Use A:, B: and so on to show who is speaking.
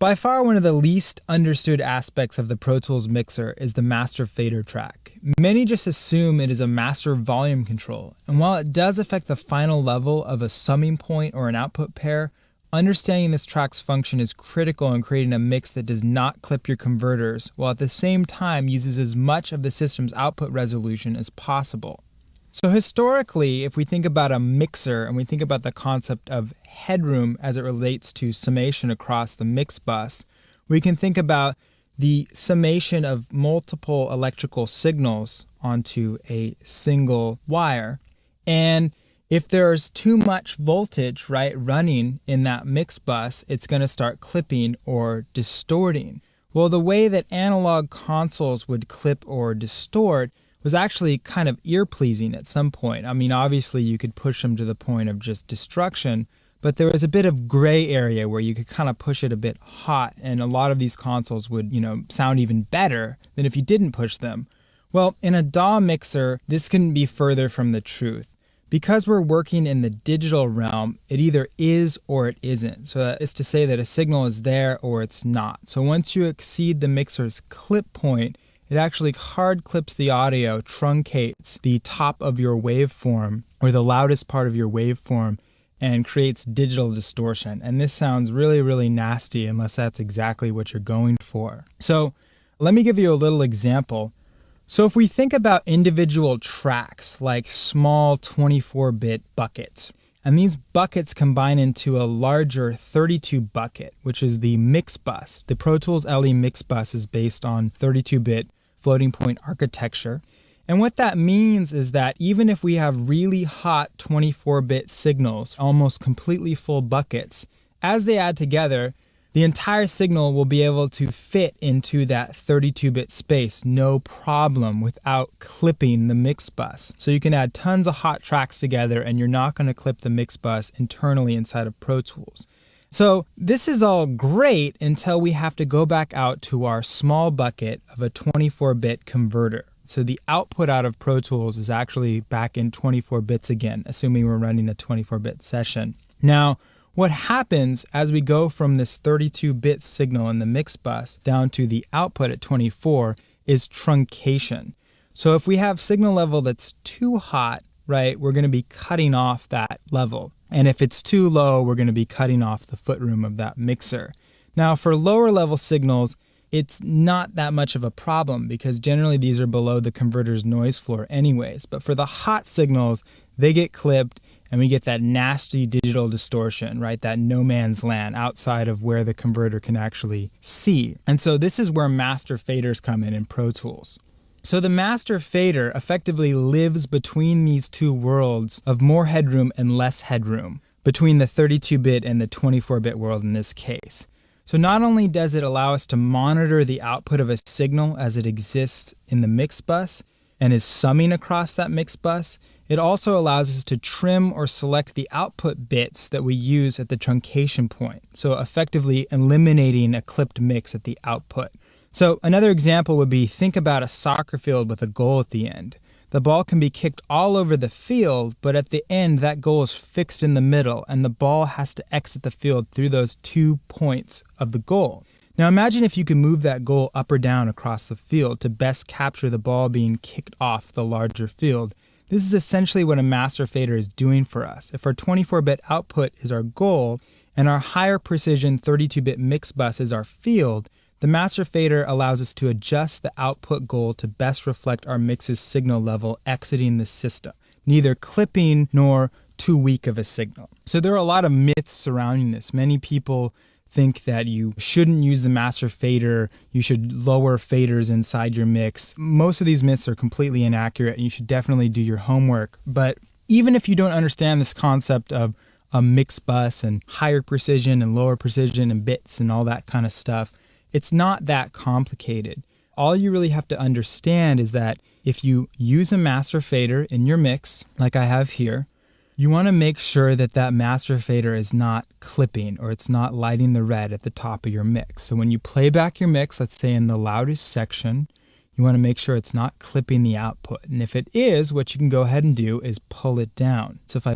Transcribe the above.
A: By far one of the least understood aspects of the Pro Tools mixer is the master fader track. Many just assume it is a master volume control, and while it does affect the final level of a summing point or an output pair, understanding this track's function is critical in creating a mix that does not clip your converters, while at the same time uses as much of the system's output resolution as possible. So historically, if we think about a mixer and we think about the concept of headroom as it relates to summation across the mix bus, we can think about the summation of multiple electrical signals onto a single wire. And if there's too much voltage, right, running in that mix bus, it's going to start clipping or distorting. Well, the way that analog consoles would clip or distort was actually kind of ear-pleasing at some point. I mean, obviously you could push them to the point of just destruction, but there was a bit of gray area where you could kind of push it a bit hot, and a lot of these consoles would, sound even better than if you didn't push them. Well, in a DAW mixer, this couldn't be further from the truth. Because we're working in the digital realm, it either is or it isn't. So that is to say that a signal is there or it's not. So once you exceed the mixer's clip point, it actually hard clips the audio, truncates the top of your waveform or the loudest part of your waveform, and creates digital distortion. And this sounds really, really nasty unless that's exactly what you're going for. So let me give you a little example. So if we think about individual tracks like small 24-bit buckets, and these buckets combine into a larger 32 bucket, which is the mix bus. The Pro Tools LE mix bus is based on 32-bit floating point architecture. And what that means is that even if we have really hot 24-bit signals, almost completely full buckets, as they add together, the entire signal will be able to fit into that 32-bit space, no problem, without clipping the mix bus. So you can add tons of hot tracks together and you're not going to clip the mix bus internally inside of Pro Tools. So this is all great until we have to go back out to our small bucket of a 24-bit converter. So the output out of Pro Tools is actually back in 24 bits again, assuming we're running a 24-bit session. Now, what happens as we go from this 32-bit signal in the mix bus down to the output at 24 is truncation. So if we have signal level that's too hot, right, we're going to be cutting off that level. And if it's too low, we're going to be cutting off the footroom of that mixer. Now, for lower level signals, it's not that much of a problem because generally these are below the converter's noise floor anyways. But for the hot signals, they get clipped and we get that nasty digital distortion, right? That no man's land outside of where the converter can actually see. And so this is where master faders come in Pro Tools. So the master fader effectively lives between these two worlds of more headroom and less headroom, between the 32-bit and the 24-bit world in this case. So not only does it allow us to monitor the output of a signal as it exists in the mix bus and is summing across that mix bus, it also allows us to trim or select the output bits that we use at the truncation point, so effectively eliminating a clipped mix at the output. So another example would be, think about a soccer field with a goal at the end. The ball can be kicked all over the field, but at the end that goal is fixed in the middle and the ball has to exit the field through those 2 points of the goal. Now imagine if you could move that goal up or down across the field to best capture the ball being kicked off the larger field. This is essentially what a master fader is doing for us. If our 24-bit output is our goal and our higher precision 32-bit mix bus is our field, the master fader allows us to adjust the output goal to best reflect our mix's signal level exiting the system, neither clipping nor too weak of a signal. So there are a lot of myths surrounding this. Many people think that you shouldn't use the master fader, you should lower faders inside your mix. Most of these myths are completely inaccurate and you should definitely do your homework. But even if you don't understand this concept of a mix bus and higher precision and lower precision and bits and all that kind of stuff, it's not that complicated. All you really have to understand is that if you use a master fader in your mix, like I have here, you want to make sure that that master fader is not clipping or it's not lighting the red at the top of your mix. So when you play back your mix, let's say in the loudest section, you want to make sure it's not clipping the output. And if it is, what you can go ahead and do is pull it down. So if I